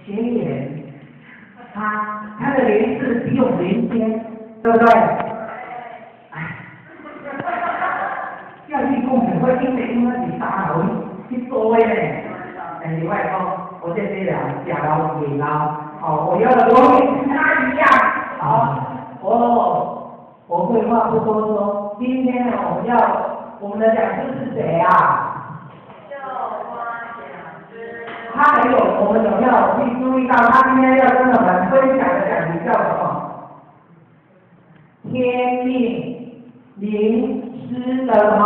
学员，他的年资比我们年轻，对不对？哎，要去讲很会听的，应该是大佬去做的呢。但是我讲，我这些人假老伪老，我要的永远跟他一样。好，我废话不多说，今天呢，我们的讲师是谁啊？他还有我们有没有去注意到他今天要跟我们分享的讲题叫什么？天命灵师的什么？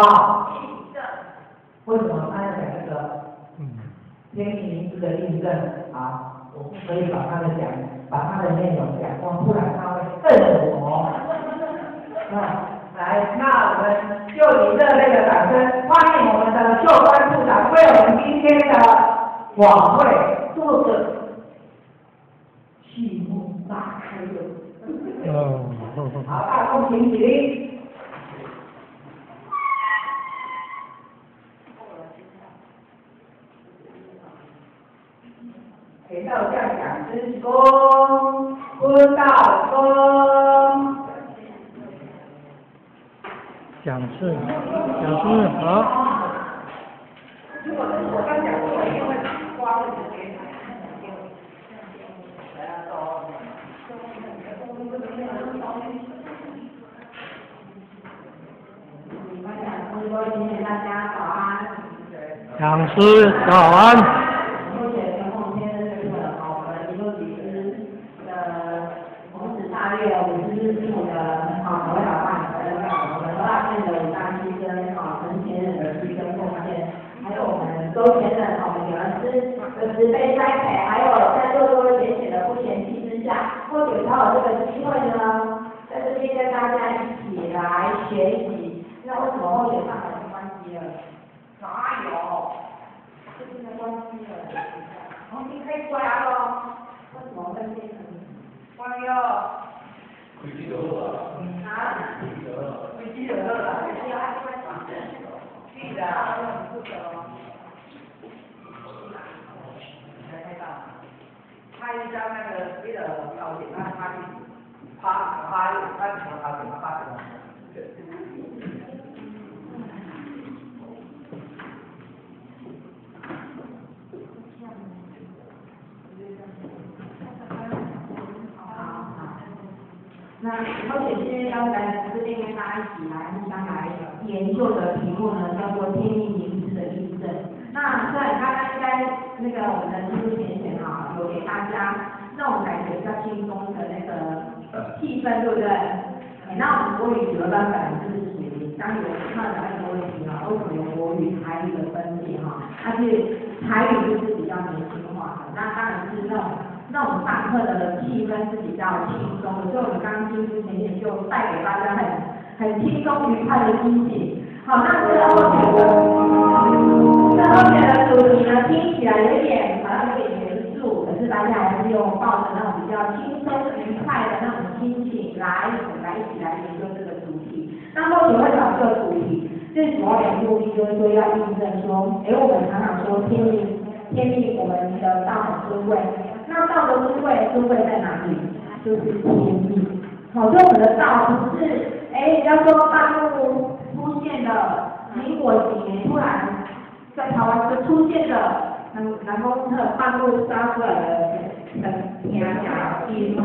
为什么他要讲这个？天命灵师的印证啊，我不可以把他的内容讲光，不然他会恨我。来，那我们就以热烈的掌声欢迎我们的教官部长为我们今天的晚会做个序幕拉开的。好，大众请起立。给到将讲师公，坤道公。讲师好。我刚讲过，因为花了时间。今天大家早安。讲师早安。目前跟后天的这个我们一路理师的红纸大略50日数的何老板我们大县的武大医生陈前人的医生贡献，还有我们周前人我们女儿师的慈悲栽培，还有在座各位贤姐的不嫌弃之下，或许他有这个机会呢，在这边跟大家一起来学习。那为什么会有上海的关系了？哪有？这是关系了。重新开出来了，为什么会变成关于开机就好了。啊？开机就好了，开机要按关嘛。是的，负责哦。看到，他一张那个照片，他那而且今天要来这边跟大家一起来互相来研究的题目呢，叫做天命灵师的印证。那在刚刚应该那个我们的技术前有给大家那种感觉比较轻松的那个气氛，对不对？那我们国语学班本来就是属于刚有看到那个问题为什么有国语台语的分裂它是台语就是比较年轻化的，那当然是那种上课的气氛是比较轻松的，所以我们刚刚进入前面就带给大家很轻松愉快的心情。好，那最后面的主题呢，听起来好像有点严肃，可是大家还是用抱着那种比较轻松愉快的那种心情来一起来研究这个主题。那为什么会找这个主题？最主要的目的就是说要印证说，我们常常说天命我们的道很尊贵。那道的尊贵在哪里？就是天命。好，所以我们的道不是，要说半路出现了民国几年突然在台湾就出现了南宫特半路杀出来的天音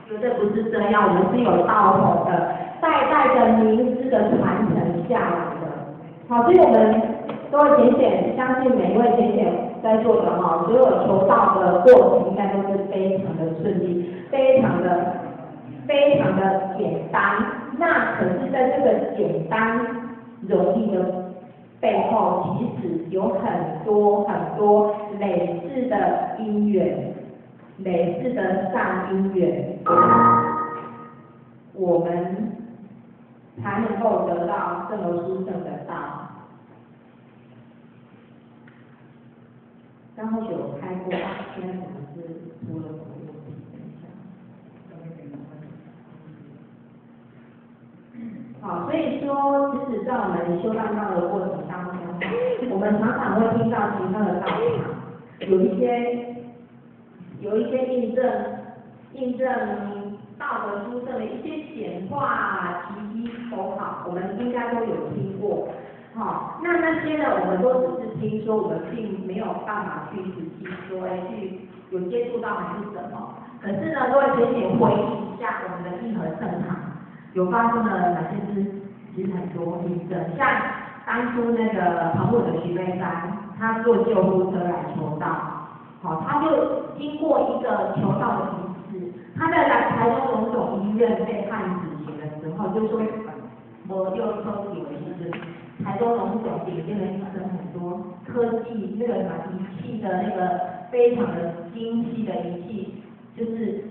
绝对不是这样，我们是有道统的，代代的名师的传承下来的。好，所以我们各位浅相信每一位浅在座的所有求道的过程应该都是非常的顺利，非常的简单。那可是在这个简单容易的背后，其实有很多累世的因缘，累世的善因缘，我们才能够得到这么殊胜的道。刚或许有开过，现在可能是出了什么问题，等一下。好，所以说，其实在我们修办道的过程当中，我们常常会听到其他的道场有一些有一些印证道德书证的一些显化奇迹都好，我们应该都有听过。好，那些呢，我们都只是听说，我们并没有办法去仔细说，去有接触到还是什么。可是呢，各位学姐回忆一下我们的义和圣堂，有发生了哪些事？其实很多例证，像当初那个澎湖的徐悲山，他坐救护车来求道，好，他就经过一个求道的仪式，他在来台中荣总医院被判死刑的时候，就说我就科技为师。台中荣总顶尖的医生很多，科技那个什么仪器的那个非常的精细的仪器，就是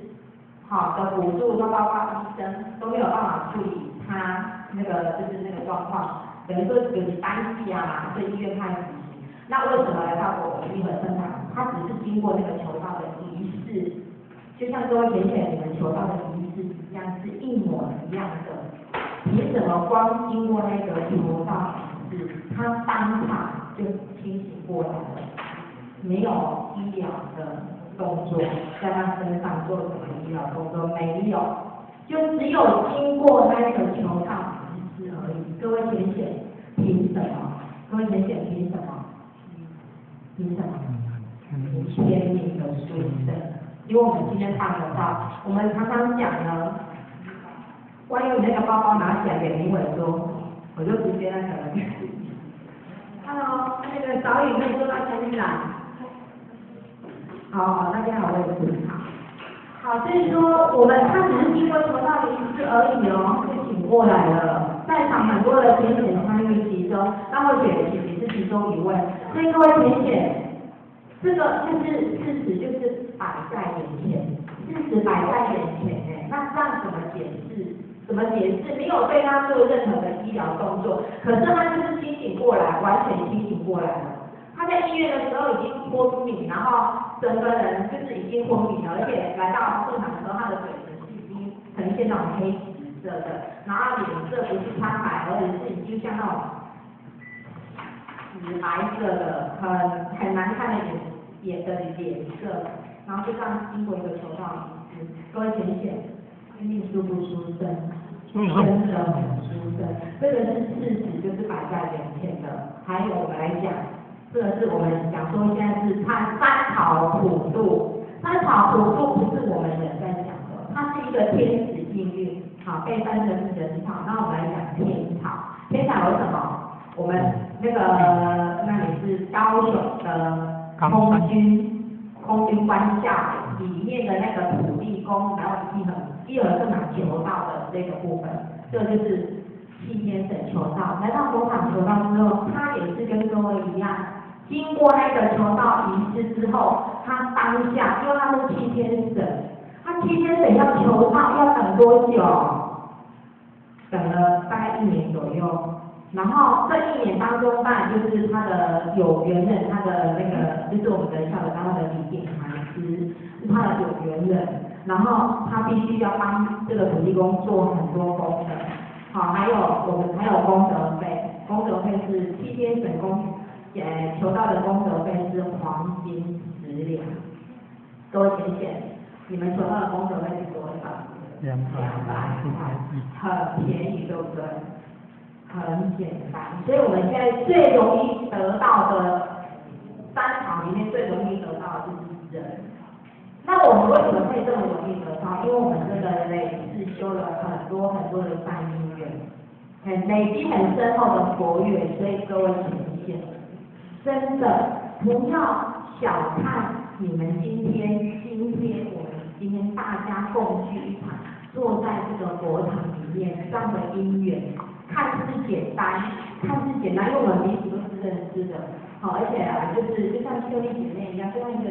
好的辅助，都包括医生都没有办法处理他那个就是那个状况，等于说有单系啊，所以医院判死刑。那为什么来到我们义和圣堂？他只是经过那个求道的仪式，就像各位学姐你们求道的仪式一样，是一模一样的。凭什么光经过那个求道仪式，他当场就清醒过来了？没有医疗的动作在他身上做什么医疗动作？没有，就只有经过那个求道仪式而已。各位学姐，凭什么？各位学姐凭什么？凭什么？天命的殊胜。因为我们今天看得到，我们常常讲呢。万一你那个包包拿起来给林伟说，我就直接那个，Hello， 那个导演可以坐到前面来。好，那边好位置，好，所以说他只是经过求道的仪式而已哦，就请过来了，在场很多的学姐参与其中，那或许也是其中一位，所以各位学姐，这个就是事实，就是摆在眼前，事实摆在眼前那这样怎么解释？怎么解释？没有对他做任何的医疗动作，可是他就是清醒过来，完全清醒过来了。他在医院的时候已经昏迷，然后整个人就是已经昏迷了，而且来到现场的时候，他的嘴唇是已经呈现那种黑紫色的，然后脸色不是苍白，而是已经像那种紫白色的，很难看的脸色，然后就这样经过一个求道仪式，各位浅显。命殊不殊胜，真的很殊胜，这个是事实，就是摆在眼前的。还有我们来讲，这个是我们讲说现在是看三草普渡，三草普渡不是我们人在讲的，它是一个天时地运，好，被分成人草。那我们来讲天草，天草有什么？我们那里是高雄的空军官校里面的那个土地公，然后义和圣堂求道的这个部分，这个就是替天神求道。来到佛场求道之后，他也是跟各位一样，经过那个求道仪式之后，他当下，因为他是替天神，他替天神要求道要等多久？等了大概1年左右。然后这1年当中，当然就是他的有缘人，他的那个就是我们的校友当中的李定禅师是他的有缘人，然后他必须要帮这个土地公做很多功德，好，还有功德费，功德费是替天神求道的功德费是黄金10两，各位浅显，你们求道的功德费是多少？200块，很便宜，对不对？很简单，所以我们现在最容易得到的三场里面最容易得到的就是人。那我们为什么会这么容易得到？因为我们这个累世修了很多的善因缘，累积很深厚的佛缘，所以各位浅显，真的不要小看你们今天我们今天大家共聚一场，坐在这个佛场里面这样的因缘。看似简单，因为我们彼此都是认识的，好，而且就像秀丽姐妹一样，就像一个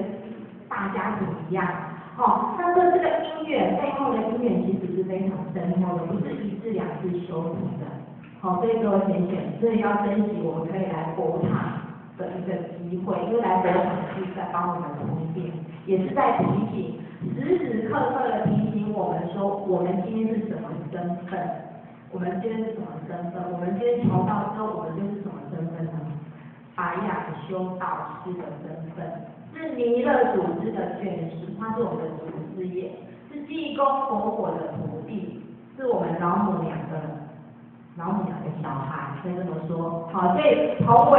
大家庭一样，好，但是这个因缘背后的因缘其实是非常深厚的，不是1次2次修成的，好，所以各位浅显，所以要珍惜我们可以来佛场的一个机会，因为来佛场是在帮我们充电，也是在提醒，时时刻刻的提醒我们说，我们今天是什么身份。我们今天是什么身份？我们今天求道之后，我们就是什么身份呢？白雅修道士的身份。是弥勒祖师的眷属，他是我们的祖师爷，是济公活佛的徒弟，是我们老母娘的小孩，可以这么说。好，所以同为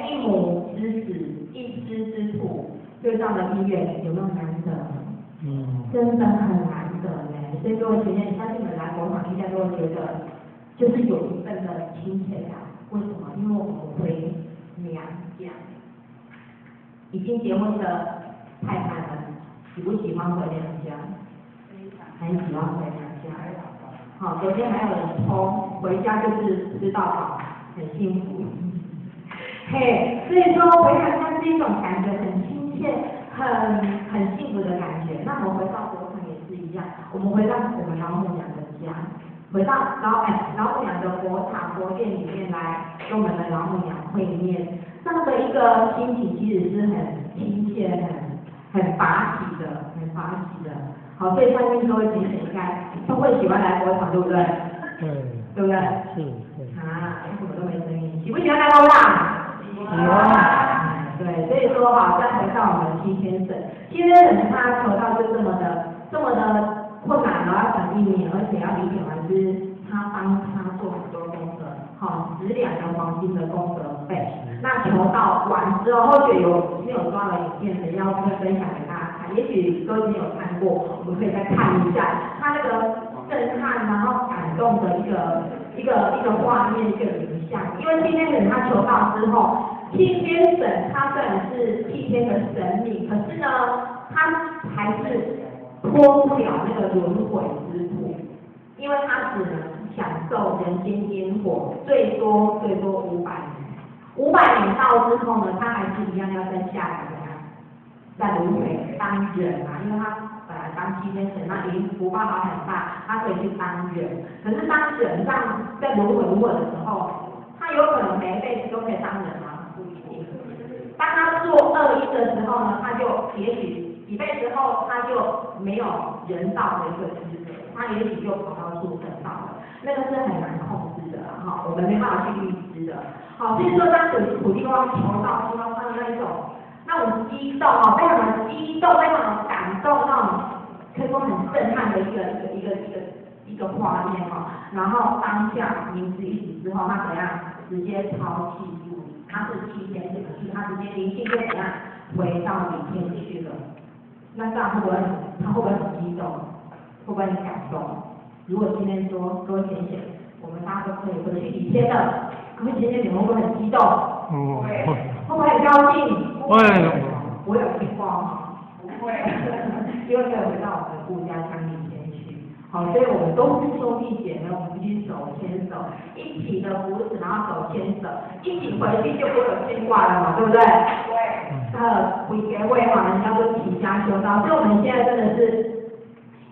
一母之子，一师之徒，对这样的姻缘有没有难得？真的很难得呢。所以各位学姐，相信你们来佛堂应该都会觉得，就是有一份的亲切感。为什么？因为我们回娘家。已经结婚的太太们，喜不喜欢回娘家？很喜欢回娘家。好，昨天还有人说回家就是吃到饱，很幸福。嘿，所以说回娘家是一种感觉很亲切、很幸福的感觉。那我们回到佛堂也是一样，我们回到我们老母娘的家，回到老母娘的佛堂、佛殿里面来跟我们的老母娘会面。这样的一个心情其实是很亲切、很法喜的。好，所以相信各位同学应该都会喜欢来佛堂，对不对？对不对？是。啊，为什么都没声音？喜不喜欢来佛堂？喜欢。对，所以说哈，再回到我们七天神他求到就这么的困难，然后要等1年，而且要理解完之，他帮他做很多功德，好，10两的黄金的功德费。那求到完之后，或许没有抓了影片的，要会分享给大家看。也许都已经有看过，我们可以再看一下他那个震撼，然后感动的一个画面，一个影像。因为七天神他求到之后，七天神他虽然是7天的神明，可是呢，他还是脱不了那个轮回之苦，因为他只能享受人间烟火，最多500年。500年到之后呢，他还是一样要再下来在轮回当人啊，因为他本来当7天神，那已经福报还很大，他可以去当人。可是当人在轮回的时候，他有可能每一辈子都可以当人吗？不一定。当他做恶因的时候呢，他就也许几辈子后他就没有人道的一个资格，他也许就跑到畜生道了，那个是很难控制的哈，我们没办法去预知的。好，所以说当土地公求到希望看到那种激动哦，非常的激动，非常的感动，那种可以说很震撼的一个画面哈。然后当下名字一指之后，他怎样直接抛弃住理，他是7天这个是他直接灵性就怎样回到里面去了。那这样他会不会很激动？会不会很感动？如果今天说各位贤贤，我们大家都可以回去里天的。各位姐姐，你们会不会很激动？会。会不会很高兴？会。我有听过哈。不会。因为可以回到我们的故家乡里面去。好，所以我们都是兄弟姐妹，我们必须手牵手，一起的扶持，然后手牵手，一起回去就不会有牵挂了嘛，对不对？对。回结会哈，人家都齐家修道，所以我们现在真的是。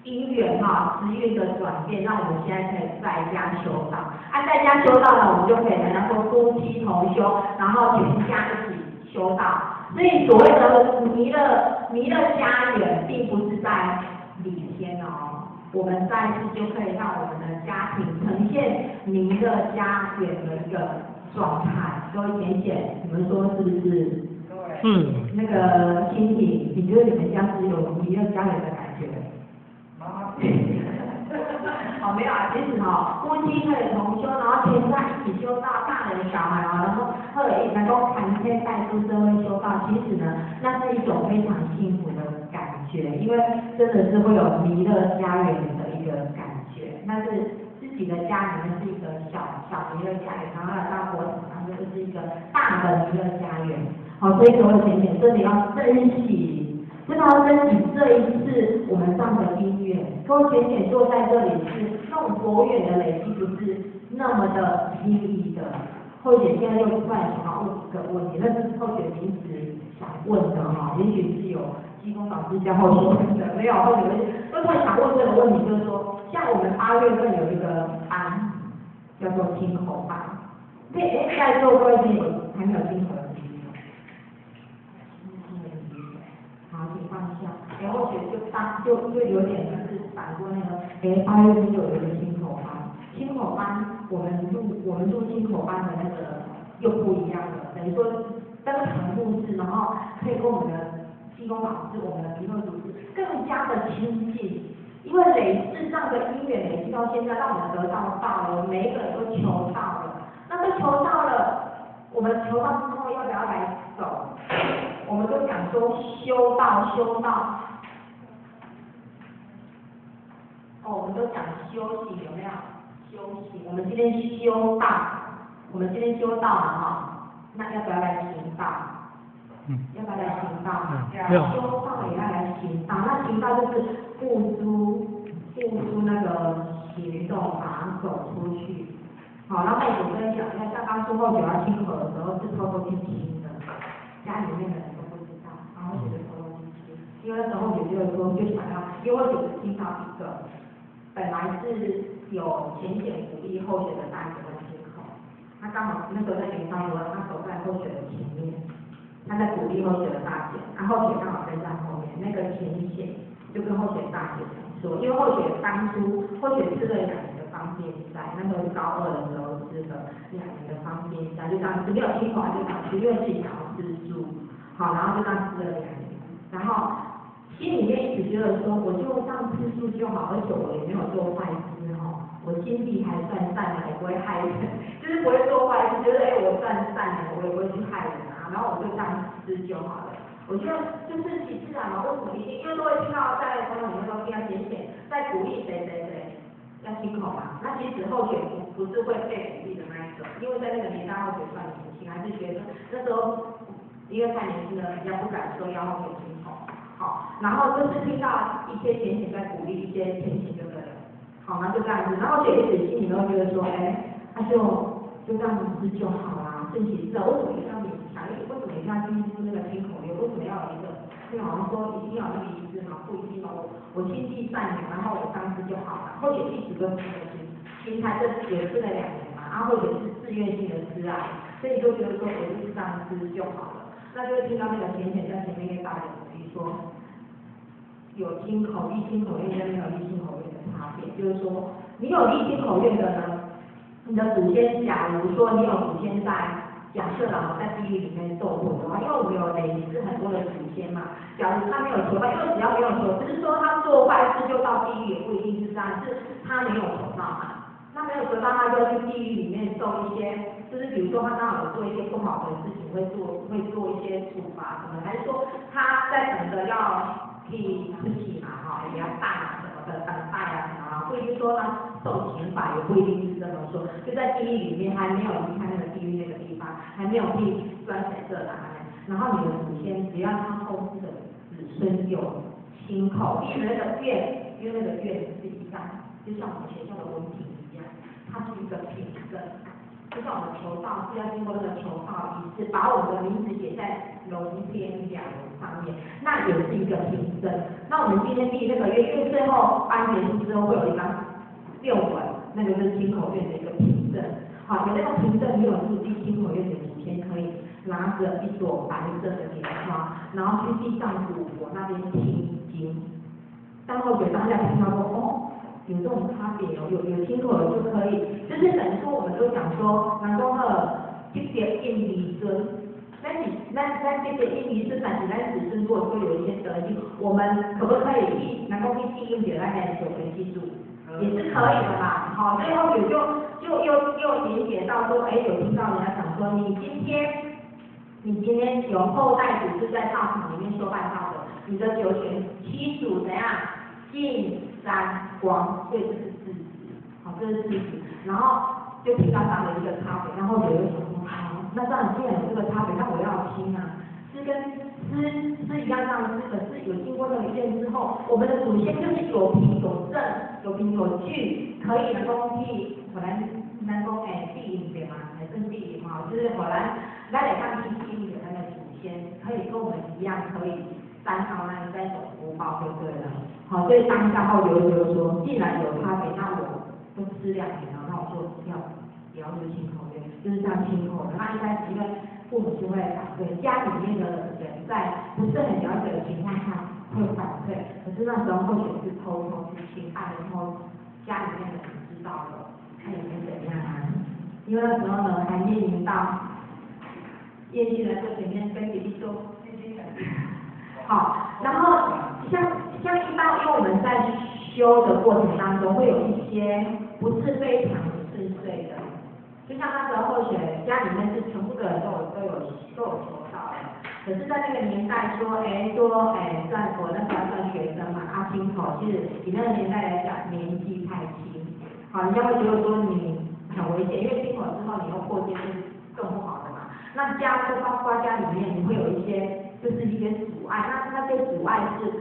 因缘哈，时运的转变，让我们现在可以在家修道。在家修道呢，我们就可以人家说夫妻同修，然后全家一起修道。所以所谓的弥勒家园，并不是在里天哦，我们再次就可以让我们的家庭呈现弥勒家园的一个状态。各位贤贤，你们说是不是？对。那个亲戚，你觉得你们家是有弥勒家园的感觉？好，没有啊，其实哈，夫妻可以同修，然后全家一起修道，大人小孩啊，然后能够谈天带出社会修道，其实呢，那是一种非常幸福的感觉，因为真的是会有弥勒家园的一个感觉，那是自己的家里面是一个小弥勒家园，然后来到佛堂就是一个大的弥勒家园，好，所以各位姐姐真的要珍惜。真的要珍惜这一次我们这样的因缘，各位学姐坐在这里是那种佛缘的累积，不是那么的轻易的。后姐现在又突然想要问一个问题，那是后姐临时想问的哈，也许是有济公老师教我问的，没有后姐都突然想问这个问题，就是说，像我们8月份有一个班叫做听口班，在座各位学姐还没有听口的？好，请放下。或许就有点就是反过那个，8月份就有一个亲口班。亲口班，我们入亲口班的那个又不一样了，等于说登堂入室，然后可以跟我们的济公老师，我们的皮特组织更加的亲近，因为累世上的因缘累积到现在，让我们得到道了，每一个人都求到了。那都求到了，我们求到之后要不要来走？我们都讲说修道，修道。哦，我们都讲修行，有没有？修行，我们今天修道，我们今天修道了哈，那要不要来行道？要不要来行道？要。修道也要来行道，那行道就是付诸那个行动，把它走出去。好，然后我跟你讲，像当初后九要清口的时候是偷偷去清的，家里面的人都不知道，然后就偷偷去清，因为那时候姐姐的时候就想要，因为我姐姐听到一个。本来是有浅显鼓励候选的大学的清口，他刚好那时候在联发科，他走在候选的前面，他在鼓励候选的大学，然后候选刚好跟在后面，那个浅显就跟候选大学说，因为候选当初候选吃了2年的方便斋，那时候是高2的时候吃了2年的方便斋，就这样子没有清口，他就想去，因为自己想要吃素，好，然后就这样吃了2年，然后。心里面一直觉得说，我就这样吃素就好，而且我也没有做坏事哈，我心地还算善良，也不会害人，就是不会做坏事，觉得我算善良，我也不会去害人啊，然后我就这样吃就好了。我觉得就顺其自然嘛，为什么一定？因为都会听到在传统里面都听到简简在鼓励谁要亲口嘛，那其实候选不是会被鼓励的那一种，因为在那个年代候选算年轻，还是觉得那时候因为太年轻了，比较不敢说要候选亲口。好，然后就是听到一些浅显在鼓励一些前行的人，好，那就这样子，然后姐姐心里都觉得说，那就这样子吃就好啦，顺其自然。为什么要你想为什么一定要去吃那个清口月？为什么要有一个？就好像说一定要有那个仪式嘛，不一定嘛，我心地善良，然后我这样吃就好了。或者一直都是这个心态，这也吃了2年嘛，然后或者是自愿性的吃啊，所以就觉得说我就是这样吃就好了。那就会听到那个浅显在前面跟大家鼓励说，有亲口立亲口愿跟没有立亲口愿的差别，就是说，你有立亲口愿的呢，你的祖先，假如说你有祖先在，假设啦，在地狱里面受苦的话，因为我们有累世很多的祖先嘛，假如他没有求到，因为只要没有求，不是说他做坏事就到地狱，也不一定是这样，是他没有求到嘛。那没有得到，他就去地狱里面受一些，就是比如说他刚好有做一些不好的事情，会做一些处罚什么，还是说他在等着要替自己嘛哈，也要大什么的等待啊什么啊，不一定说他受刑罚，也不一定是这么说，就在地狱里面还没有离开那个地狱那个地方，还没有替钻水色来，然后你的祖先只要他后世的子孙有亲口立那个愿，因为那个愿是一样，就像我们学校的文凭。它是一个凭证，就像我们求道是要经过那个求道仪式，把我们的名字写在龙天两上面，那也是一个凭证。那我们今天立那个愿，因为最后班结束之后会有一张6本，那个是亲口愿的一个凭证。好，有那个凭证，你有入地亲口愿的祖先可以拿着一朵白色的莲花，然后去地藏古佛那边听经。当后给大家听到说有这种差别哦，有亲口的就可以，就是等于说我们都讲说，能够这些印尼尊，那这些印尼尊，但是咱子孙如果说有一些德性，我们可不可以能够去记录起来给所学记住，也是可以的嘛。好，所以后面就又连结到说，有听到人家讲说，你今天有后代祖是在道场里面修办道的，你的九玄七祖怎样进三光，所以这是事实，好，这是事实。然后就听到这样的一个差别，然后有人想说，好，那这样既然有这个差别，那我要听啊，是跟是一样这样子，可是有经过这个验之后，我们的祖先就是有凭有证，有凭有据，可以能够替我来能够地引对嘛，还是地引嘛，就是我来看地引的那个祖先，可以跟我们一样，可以担到那3种福报就对了。好，所以当下后就说，既然有差别，那我都吃2年了，那我就也要入亲口愿，就是这样亲口的。那一开始因为父母就会反对，家里面的人在不是很了解的情况下会反对，可是那时候或许是偷偷去亲，爱了后家里面的人知道了，看也没怎样啊。因为那时候呢还面临到业绩来说前面跟弟弟说那些好，然后像一般，因为我们在修的过程当中，会有一些不是非常顺遂的，就像那时候或许家里面是全部的人都有求到的，可是，在那个年代说，算我那时候算学生嘛，亲口，其实以那个年代来讲，年纪太轻，好，人家会觉得说你很危险，因为亲口之后你又破戒是更不好的嘛。那包括家里面，你会有一些就是一些阻碍，那些阻碍是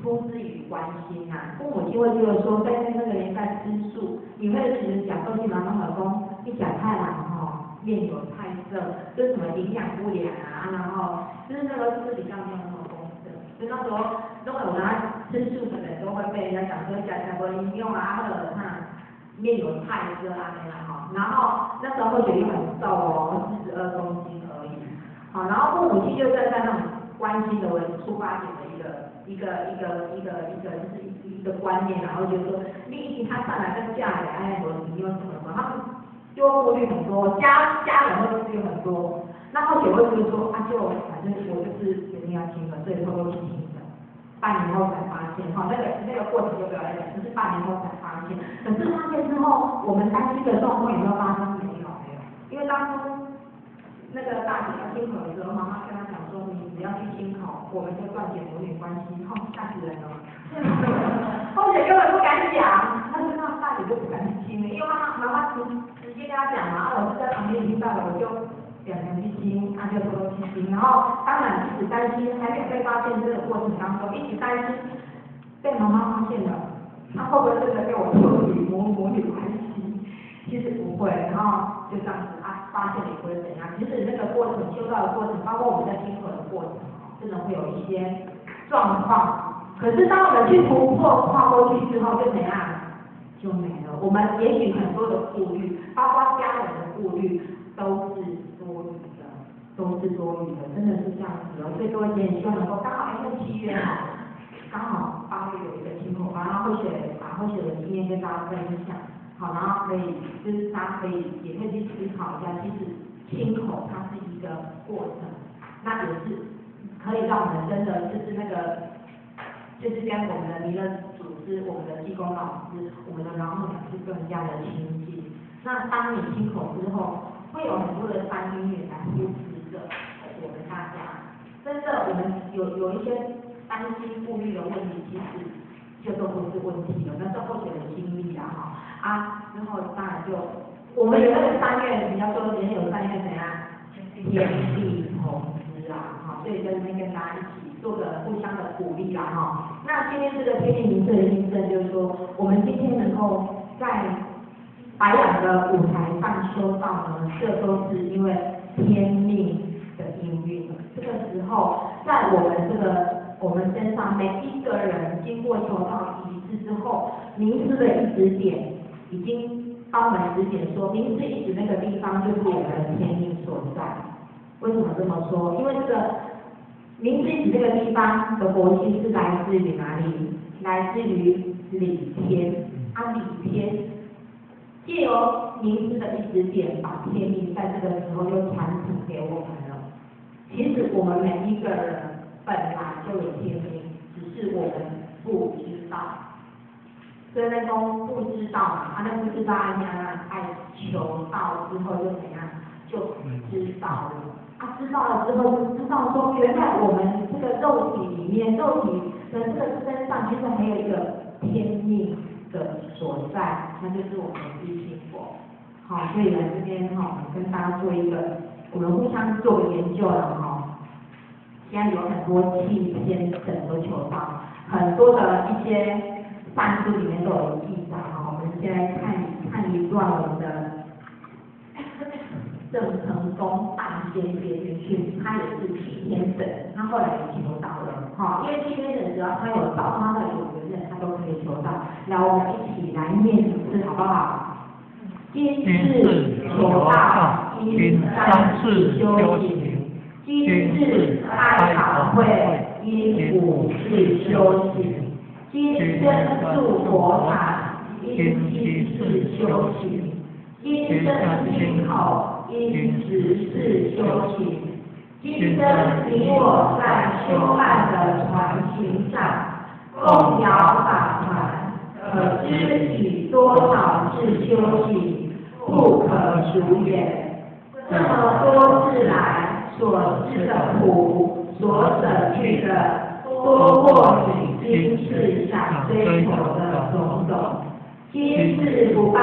出自于关心啊，父母亲会觉得说，在那个年代吃素，你会其实讲东西蛮多老公，你讲太难哈，面有菜色，就是什么营养不良啊，然后就是那个是比较没有那么丰盛，所以那时候都有拿吃素的人都会被人家讲说讲不营养啊，或者面有菜色啊那样哈，然后那时候会觉得很瘦哦，42公斤而已，好，然后父母亲就站在那种关心的为出发点的一个观念，然后就说你一他上来跟嫁人，你有什么，他们就会顾虑很多，家人会顾虑很多，那或许会觉得说就反正我就是决定要亲了，所以偷偷亲的，半年后才发现，那个过程就不要来讲，就是半年后才发现，可是发现之后，我们担心的状况有没有发生？没有，因为当初那个大姐要亲口的时候，妈妈跟她讲说，你只要去亲口，我们就断绝母女关系，吓死人了。后姐根本不敢讲，她就让大姐就不敢去亲了，因为妈妈直接跟她讲嘛，我是在旁边听到了，我就两人去亲，就偷偷去亲，然后当然一直担心，还没有被发现这个过程当中，一直担心被妈妈发现了，她会不会真的跟我脱离母女关系？其实不会，然后就这样子发现也不会怎样。其实那个过程修道的过程，包括我们在亲口的过程，真的会有一些状况。可是当我们去突破跨过去之后，就怎样？就没了。我们也许很多的顾虑，包括家人的顾虑，都是多余的，真的是这样子哦。所以各位姐妹希望能够刚好那7月刚好8月有一个亲口班，然后把会学的经验跟大家分享。好，然后可以就是大家也可以去思考一下，其实亲口它是一个过程，那也是可以让我们真的就是就是跟我们的弥勒祖师、我们的济公老师、我们的老母娘是更加的亲近。那当你亲口之后，会有很多的三因缘来扶持着我们大家。真的，我们有一些担心顾虑的问题，其实就都不是问题了，那是后学的经历啦之后当然就我们有那个3月，人家说人有3月怎样，天地同知所以在这边跟大家一起做个互相的鼓励啦那今天这个天地明智的印证，就是说我们今天能够在白羊的舞台上修道呢，这都是因为天命的因运。这个时候，在我们身上每一个人经过求道仪式之后，名师的一指点已经帮我们指点说，名师一指那个地方就是我们的天命所在。为什么这么说？因为这个名师一指这个地方的国星是来自于哪里？来自于理天。理天借由名师的一指点，把天命在这个时候又传承给我们了。其实我们每一个人本来就有天命，只是我们不知道。所以那公不知道嘛，那不知道爱求道之后就怎样，就知道了。知道了之后就知道说，原来我们这个肉体里面，肉体的这个身上，其实还有一个天命的所在，那就是我们的自信佛。好，所以来这边跟大家做一个，我们互相做个研究了现在有很多气先生都求道，很多的一些善书里面都有记载我们现在看一段我们的郑成功大仙别进去，他也是七天神，他后来也求道了因为七天神只要他有找他的有缘人，他都可以求道。来，我们一起来念几次好不好？今世求道，因三世修行。今日开法会，因5世修行；今生住佛塔，因7世修行；今生亲口，因10世修行；今生你我在修办的传行上，共摇法传，可知以多少次修行，不可数也。这么多次来所知的苦，所舍去的，多过你今世想追求的种种。今世不办，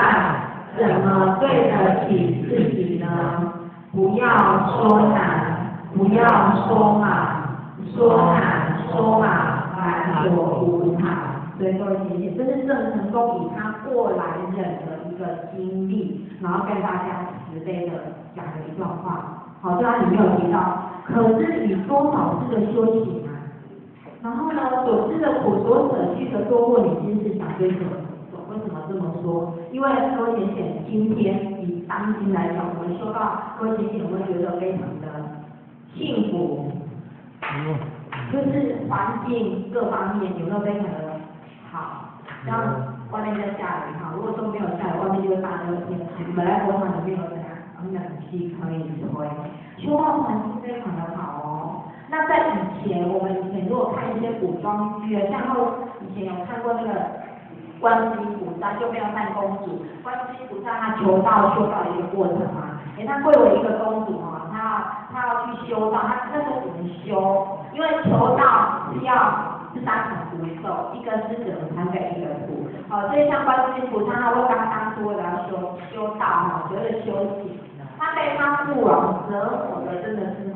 怎么对得起自己呢？不要说难，不要说马，说难说马，反我无常。所以各位姐姐，这是郑成功以他过来人的一个经历，然后跟大家慈悲的讲了一段话。好，就他里面有提到，可是以多少次的修行啊？然后呢，所知的苦，所舍去的多过你今世想追求的种。为什么这么说？因为各位姐姐，今天以当今来讲，我们修到各位姐姐有没有觉得非常的幸福？就是环境各方面有没有非常的好？像外面在下雨哈，如果说没有下雨，外面就会大热天。你们来国场里面有怎样？冷气可以吹，修到环境非常的好哦。那在以前，我们以前如果看一些古装剧，像以前有看过那个观世音菩萨，就没有看公主。观世音菩萨她求道修道的一个过程嘛，她贵为一个公主哈，她要去修道，她那时候怎么修？因为求道是三重福寿，一个是只能传给一个徒。所以像观世音菩萨，他会当初为了要修道哈，所谓的修行，他被他父王折磨的真的是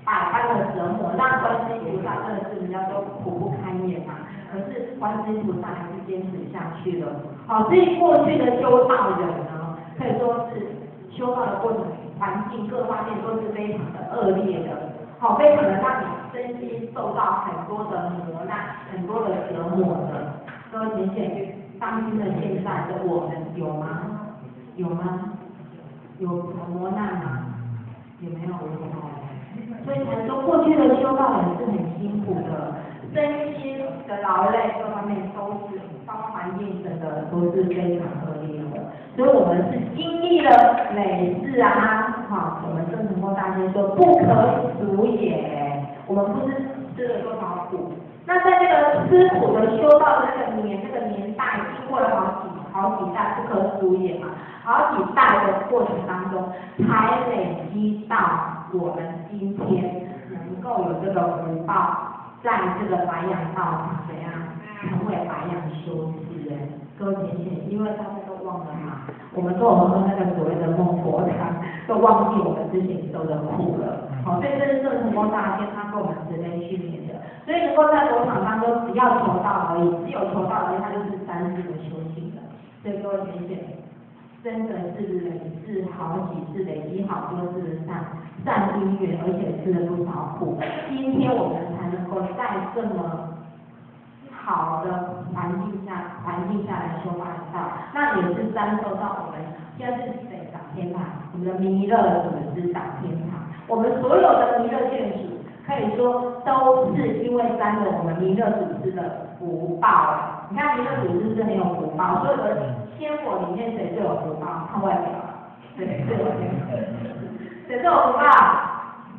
百般的折磨，让观世音菩萨真的是人家说苦不堪言嘛。可是观世音菩萨还是坚持下去了。所以过去的修道人呢，可以说是修道的过程，环境各方面都是非常的恶劣的，非常的让你身心受到很多的磨难、很多的折磨的。各位姐姐，当今的现在的我们有吗？有吗？有磨难吗？有没有？所以才说过去的修道人是很辛苦的，身心的劳累各方面都是，包括环境真的都是非常恶劣的。所以我们是经历了累世啊，我们郑成功大仙说不可数也，我们不是吃了多少苦。那在这个吃苦的修道的这个年代，经过了好几代，不可数也嘛，好几代的过程当中，才累积到我们今天能够有这个福报，在这个白羊道上怎样成为白羊修士人。各位姐姐，因为大家都忘了嘛，我们都喝那个所谓的孟婆汤，都忘记我们之前受的苦了。所以这是郑成功大仙他跟我们慈悲训练的。所以能够在佛场当中，只要求道而已，只有求道而已，他就是3世的修行的。所以各位姐姐，真的是累世好几次，累积好多次的善因缘，而且吃了不少苦。今天我们才能够在这么好的环境下来修办道，那也是沾受到我们现在是谁长天堂？我们的弥勒祖师长天堂，我们所有的弥勒眷属。可以说都是因为沾了我们弥勒祖师的福报。你看弥勒祖师是很有福报，所有的仙佛里面谁最有福报？看外表，谁最有福报？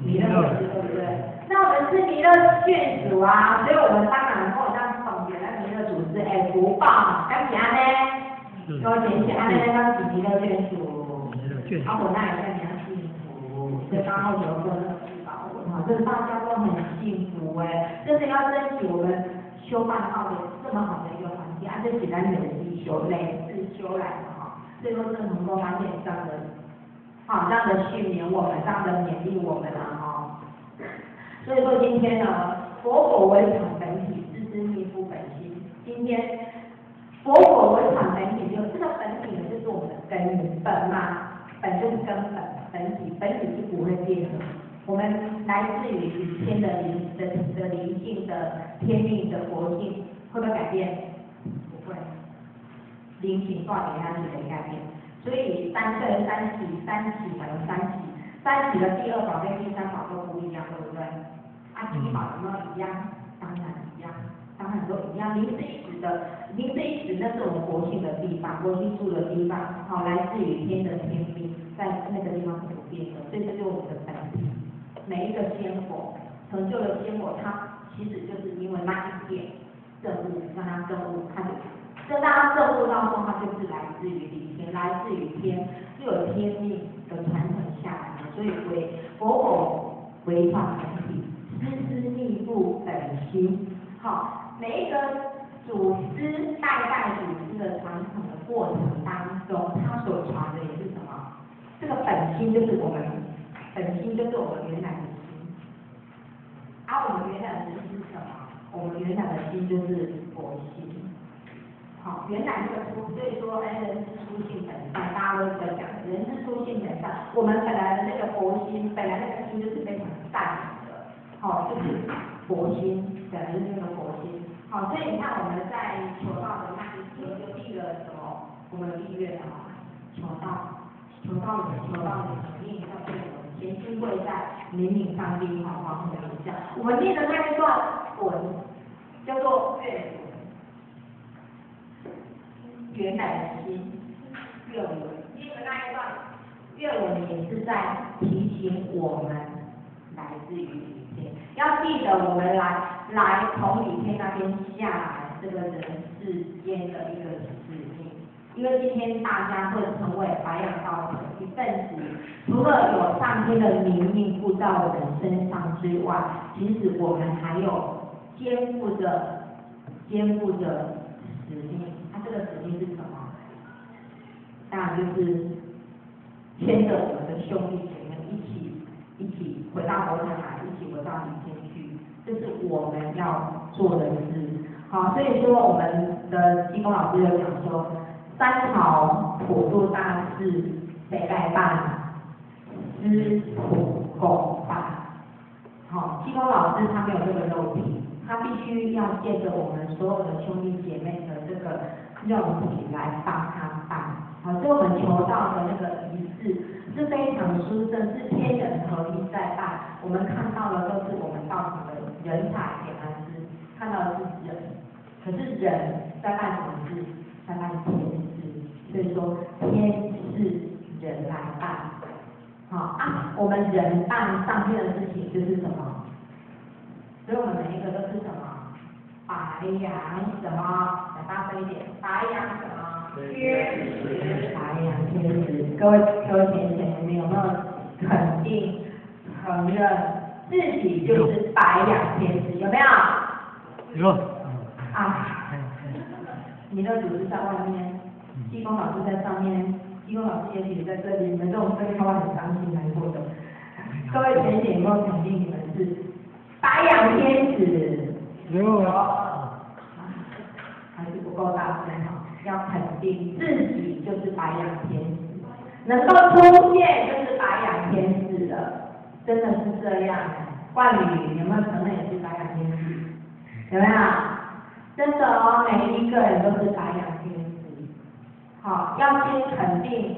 弥勒祖师，对不对？那我们是弥勒眷属啊，所以我们当然能够这样总结那弥勒祖师，福报，干啥呢？多简写，那当是弥勒眷属，我那也在比较幸福，所以刚刚有说。这大家都很幸福就是要争取我们修办道的这么好的一个环境，这是咱累世修来的所以说郑成功发现这样的训练我们，这样的勉励我们所以说今天呢，佛果为场本体，自知密夫本心。今天佛果为场本体，就这个本体呢，就是我们的本嘛，本就是根本体是不会变的。我们来自于以前的灵性的天命的佛性，会不会改变？不会，灵性断给它是没改变。所以三起的第2宝跟第3宝都不一样，对不对？第1宝有没有一样？当然一样，当然都一样。灵是一指，那是我们佛性的地方，佛性住的地方，来自于天的天命，在那个地方是不变的，所以这就是我们的本体。每一个仙佛成就的仙佛，他其实就是因为那一点证悟，让他证悟，他就让他证悟到说，他就是来自于理天，来自于天，就有天命的传承下来的，所以佛为法本体，师密布本心。好，每一个祖师代祖师的传承的过程当中，他所传的也是什么？这个本心就是我们，本心就是我们原来的心。我们原来的心是什么？我们原来的心就是佛心。好，原来这个初，所以说，人之初性本善，大家都在讲，人之初性本善。我们本来的那个佛心，本来那个心就是非常善良的，好，就是佛心，本来就是那个佛心。好，所以你看我们在求道的那一天就立了什么？我们立愿啊，求道的命要对我们前心贵在，灵敏上帝好好的一下。我们念的那一段文叫做愿文。原来的心，愿文，念的那一段愿文也是在提醒我们来自于理天，要记得我们来从理天那边下来这个人世间的一个使命，因为今天大家会成为白羊道的一份子，除了有上天的灵命附在我们身上之外，其实我们还有肩负着使命。这个使命是什么？当然就是牵着我们的兄弟姐妹一起回到佛堂来，一起回到理天去，这是我们要做的事。好，所以说我们的济公老师有讲说，三朝普渡大事谁来办？师徒共办。好，济公老师他没有这个肉体，他必须要借着我们所有的兄弟姐妹的这个肉体来帮他办。好，所以我们求道的那个仪式是非常殊胜，是天人合一在办。我们看到的都是我们道场的人才点安师，看到的是人，可是人在办什么事？在办天事。所以说天是人来办。好我们人办上天的事情就是什么？所以我们每一个都是什么？白羊什么？讲大声一点，白羊什么？天使。白羊天使。各位前面有没有肯定承认自己就是白羊天使？有没有？有。弥勒祖师在外面，济公老师在上面，济公老师也许在这里，你们这种声音会很伤心难过的。各位前有没有肯定你们是白羊天使？有。还是不够大声哈，要肯定自己就是白羊天使，能够出现就是白羊天使了，真的是这样。冠宇有没有承认也是白羊天使？有没有？真的哦，每一个人都是白羊天使。好，要先肯定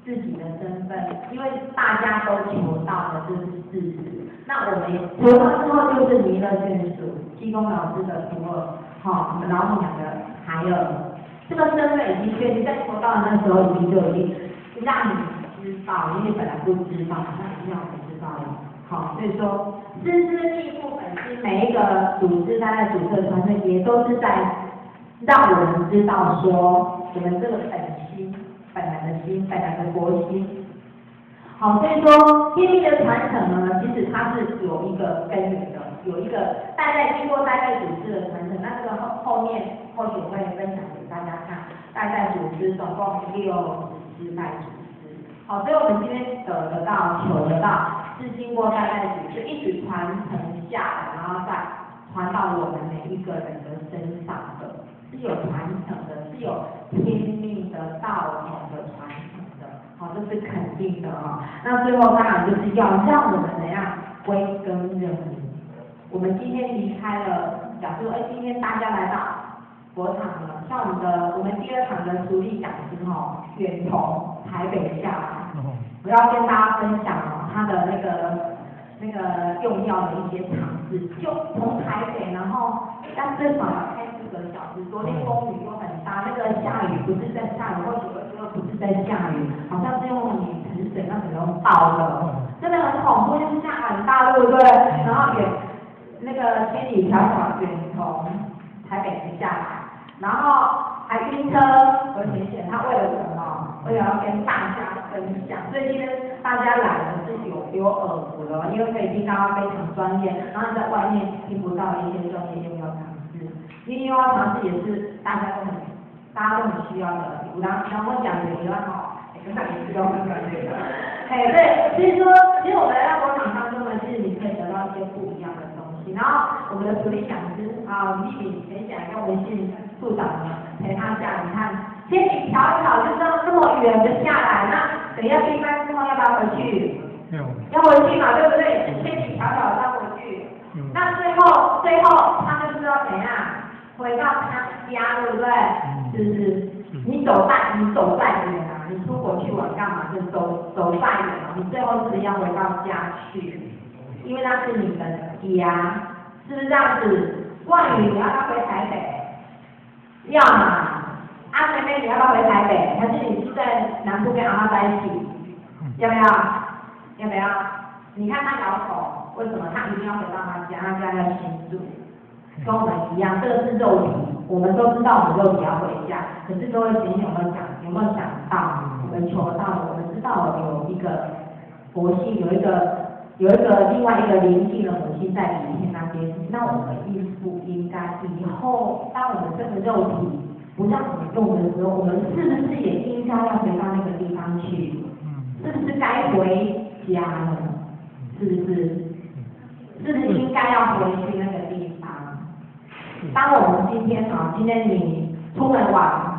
自己的身份，因为大家都求到的这是事实。那我们求到之后就是弥勒眷属，济公老师的徒儿，我们老母娘的孩儿，这个身份已经确定，在求到的那时候已经让你知道，因为本来不知道，那已经让我们知道了。好，所以说师密布本心，每一个组织在组织的团队也都是在让我们知道说，我们这个本心、本来的心、本来的佛心。好，所以说天命的传承呢，其实它是有一个根源的，有一个经过代代祖师的传承。那这个后面或许我会分享给大家看，代代祖师总共60代祖师。好，所以我们今天得到、求得到，是经过代代祖师一直传承下来，然后再传到我们每一个人的身上的，是有传承的，是有天命的道统的传承的。好，这是肯定的那最后当然就是要让我们怎样归根认明。我们今天离开了，假设今天大家来到佛场了，像我们第2场的熟立讲师远从台北下来，我要跟大家分享他的那个用药的一些常识，就从台北，然后但最少要开4个小时，昨天风雨又很大，那个下雨不是在下雨，或许不是在下雨，好像是用你很水那整个爆了，真的很恐怖，就是下很大，对不对？然后那个千里迢迢远从台北下来，然后还晕车，很明显他为了什么？为了要跟大家分享，所以今天大家来的是有耳福了，因为可以听到非常专业，然后你在外面听不到的一些专业应用常识，因为应用常识也是大家都很需要的。然后讲的一样哈，也是要很感觉的。哎，对，所以说，其实我们来到广场当中呢，其实你可以得到一些不一样的东西。然后我们的主力讲师啊，丽丽很想跟微信处长呢陪他下，你看。千里迢迢就这么远的下来，那等一下闭班之后要不要回去？要回去嘛，对不对？千里迢迢要回去。那最后他就是要怎样？回到他家，对不对？是不是？你走再远啊，你出国去玩干嘛？就走再远啊，你最后是要回到家去，因为那是你的家，是不是这样子？万宇，你要不要回台北？要嘛。妹妹，你要不要回台北？还是你住在南部跟阿妈在一起？要不要？要不要？你看他摇头，为什么？他一定要回到他家要新住，跟我们一样，这个是肉体，我们都知道我们肉体要回家，可是各位姐妹有没有想到？我们求到，我们知道有一个佛性，有一个另外一个灵性的母亲在里面那边，那我们应该以后当我们这个肉体不让我们用的时候，我们是不是也应该要回到那个地方去？是不是该回家了？是不是？是不是应该要回去那个地方？当我们今天你出门玩，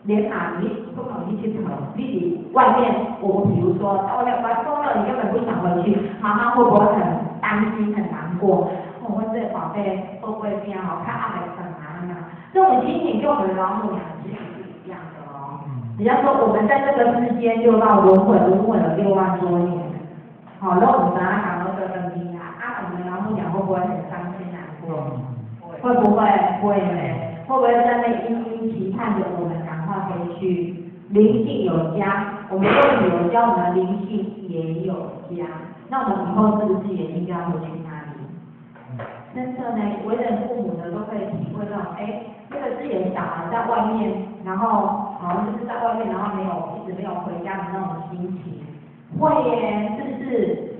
连哪里都可以去跑，你外面我比如说外面玩疯了，你根本不想回去，妈妈会不会很担心很难过？我这宝贝会不会变好看？阿美很难啊。这种心情跟我们的老母娘其实是一样的哦。人家说我们在这个世间六道轮回了6万多年，好，那我们跟他讲到这个问题啊，我们的老母娘会不会很伤心难过？会不会？会呢？会不会在那殷殷期盼着我们赶快回去？灵性有家，我们肉体有家，我们的灵性也有家，那我们以后是不是也应该回去那里？真的呢，为人父母的都可以体会到，那个自己的小孩在外面，然后就是在外面，然后一直没有回家的那种心情，会耶，是不是？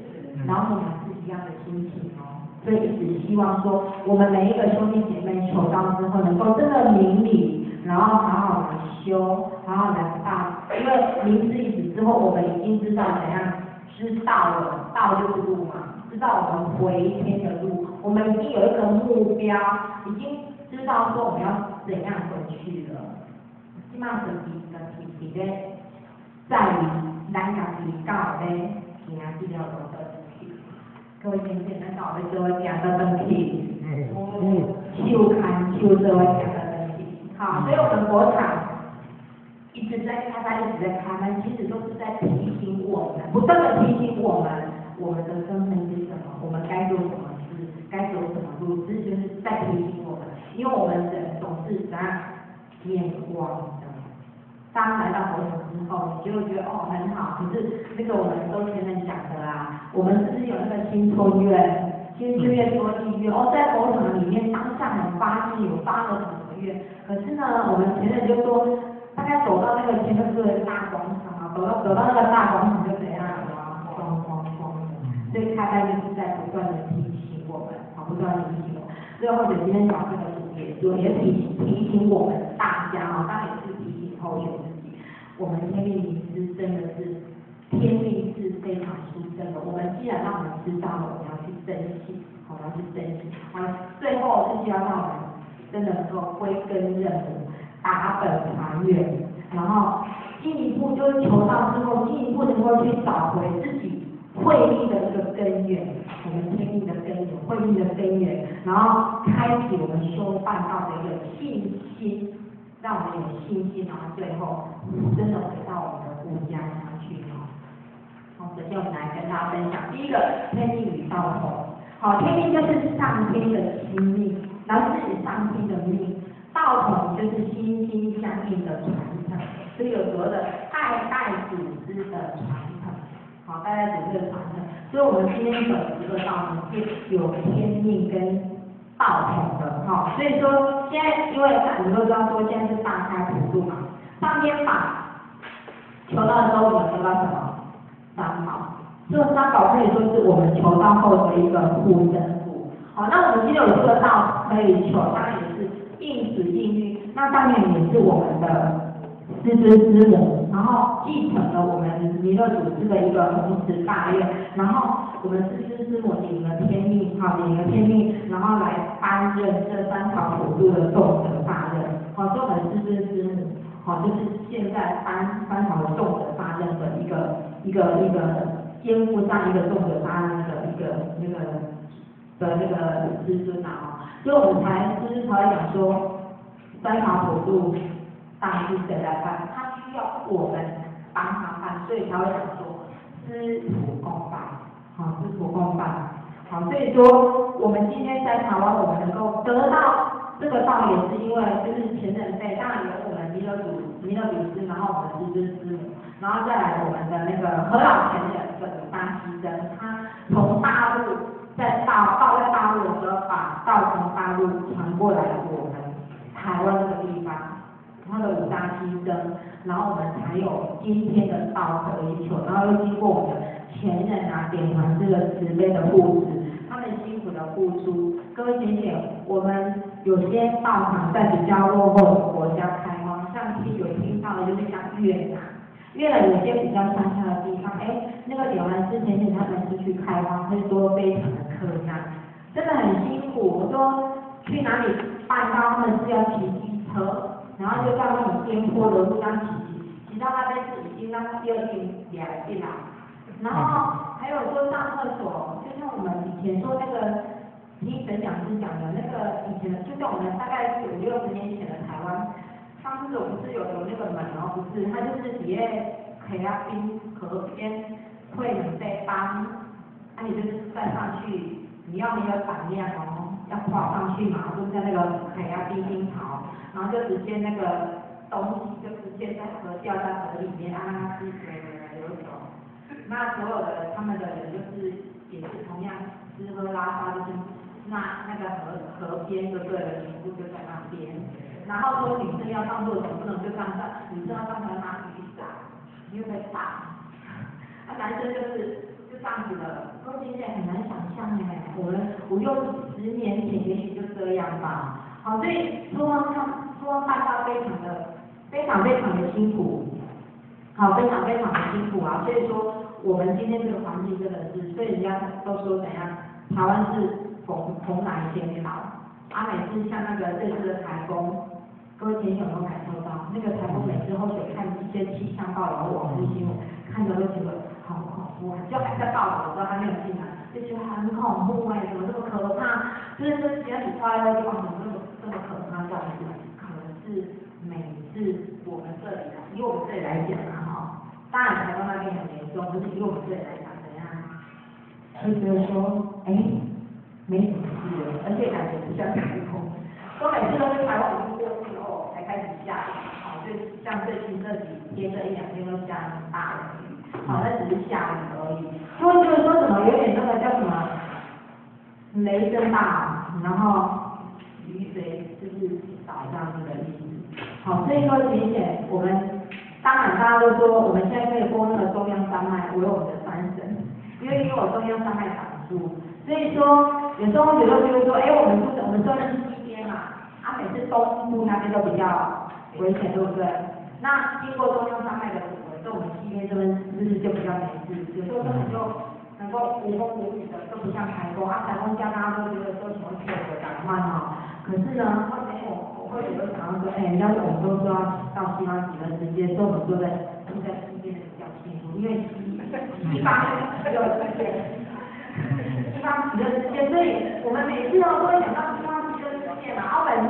老母娘是一样的心情哦，所以一直希望说，我们每一个兄弟姐妹求道之后，能够真的明理，然后好好来修，好好来办，因为明知一子之后，我们已经知道怎样知道了，道就是路嘛。知道我们回天的路，我们已经有一个目标，已经知道说我们要怎样回去了。即马就是咧，在于咱家己到咧行这条路的回去。各位先生，咱到咧做行的回去，手看手做行的回去。好，所以我们国场一直在开班，一直在开班，其实都是在提醒我们，不断的提醒我们的身份是什么，我们该做什么事，该走什么路，这就是在提醒我们，因为我们人总是怎样眼光的。当来到佛堂之后，你就会觉得很好，可是那个我们都前面讲的啦，我们是不是有那个新春愿、新春愿说意愿？在佛堂里面当下很发心，有发了什么愿？可是呢，我们前面就说，大概走到那个前面是大广场啊，走到那个大广场就怎样？所以开班就是在不断的提醒我们，不断的提醒我们。最后或者今天讲这个主题，也提醒我们大家当然也是提醒后学自己，我们天命灵师真的是天命是非常殊胜的。我们既然让我们知道了，我们要去珍惜，我们要去珍惜。最后是希望让我们真的能够归根认母，打本还原，然后进一步就是求道之后，进一步能够去找回自己。慧力的一个根源，我们天命的根源，慧力的根源，然后开启我们修办道的一个信心，让我们有信心，然后最后真的回到我们的故乡去好，首先我们来跟大家分享，第一个天命与道同。好，天命就是上天的心命，然后是上天的命，道同就是心心相印的传承，所以有所谓的代代祖师的传承。好，大家组这个传承。所以我们今天本这个道呢是有天命跟道统的，哈。所以说现在因为我们都知道说现在是大开普渡嘛，上天把求道的时候我们得到什么？三宝。这个三宝可以说是我们求道后的一个护身符。好，那我们今天有这个道可以求，当然也是应时应运。那当然也是我们的师尊师母，然后继承了我们弥勒祖师的一个弘持大愿，然后我们师尊师母领了天命，好，领了天命，然后来担任这三朝普渡的重责大任。好，所以我们师尊师母，好，就是现在三朝的重责大任的一个肩负上一个重责大任的一个师尊啊，所以我们才会讲说。三朝普渡到底是谁来办？他需要我们帮他办，所以才会讲说师徒共办，好，师徒共办，好，所以说我们今天在台湾，我们能够得到这个道，也是因为就是前人辈，当然有我们弥勒祖师，然后我们师尊师母，然后再来我们的那个何老前人的武大西真，他从大陆在大陆的时候，把道从大陆传过来我们。台湾这个地方，他的武大西征，然后我们才有今天的道可以求，然后又经过我们前人啊典传师的慈悲的护持，他们辛苦的付出。各位姐姐，我们有些道场在比较落后的国家开荒，像有听到的就是像越南有些比较乡下的地方，那个典传师前他们是去开荒，会说非常的困难，真的很辛苦。我说去哪里？办到他们是要骑机车，然后就到那种颠簸的路上骑到那边是已经让第二天2进来，然后还有说上厕所，就像我们以前说那个听沈讲师讲的那个以前，就像我们大概是50-60年前的台湾，上厕所不是有那个门哦，不是，它就是底下可以要冰河边会冷被帮，那你就是站上去，你要没有胆量哦。要跨上去嘛，就在那个海洋冰槽，然后就直接那个东西就直接在掉在河里面，让它自己流走。那所有的他们的人就是也是同样吃喝拉撒，就是那个河边就对了，全部就在那边。然后说女生要上厕所不能就上女生要上厕所拿雨伞，因为会打。男生就是这样子的，各位现在很难想象我们5-60年前也许就这样吧。好，所以说办道非常的辛苦，好，非常的辛苦啊。所以说我们今天这个环境真的是，所以人家都说怎样，台湾是蓬莱仙岛，每次像那个这次的台风，各位前有没有感受到？那个台风每次后续看一些气象报道或网络新闻，看着都觉得好恐怖啊！就还在报道的时候还没有进来，就觉得很恐怖怎么这么可怕？就是说，只要你发了就怎么这么可怕这样子？可是每次我们这里以我们这里来讲当然台湾那边很严重，可是以我们这里来讲怎样？就觉得说，没什么事，而且感觉不像台风。说每次都是台湾已经过去后才开始下雨，就像最近这几天这1-2天都下很大的雨，那只是下雨而已。就会觉得说什么有点那个叫什么雷声大，然后雨水就是少这样子的意思。好，所以说明显我们当然大家都说我们现在可以播那个中央山脉为我们的山神，因为有中央山脉挡住，所以说有时候有的就会说，我们说的是西边嘛。每次东部那边都比较危险，对不对？那经过中央山脉的阻隔，所以我们西边这边是不是就比较没事？有时候根本就能够无风无雨的，都不像台风台风假大家都觉得说什么去的赶慢可是呢，我会有想要说，人家我们都说要到西方极乐世界，所以我们说在西边的比较幸福，因为西方只有世界，西方极乐世界，所以我们每次都会想到西方。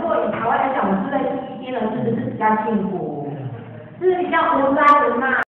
如果以台湾来讲，我们住在西边的是不是比较幸福？是比较无灾无难？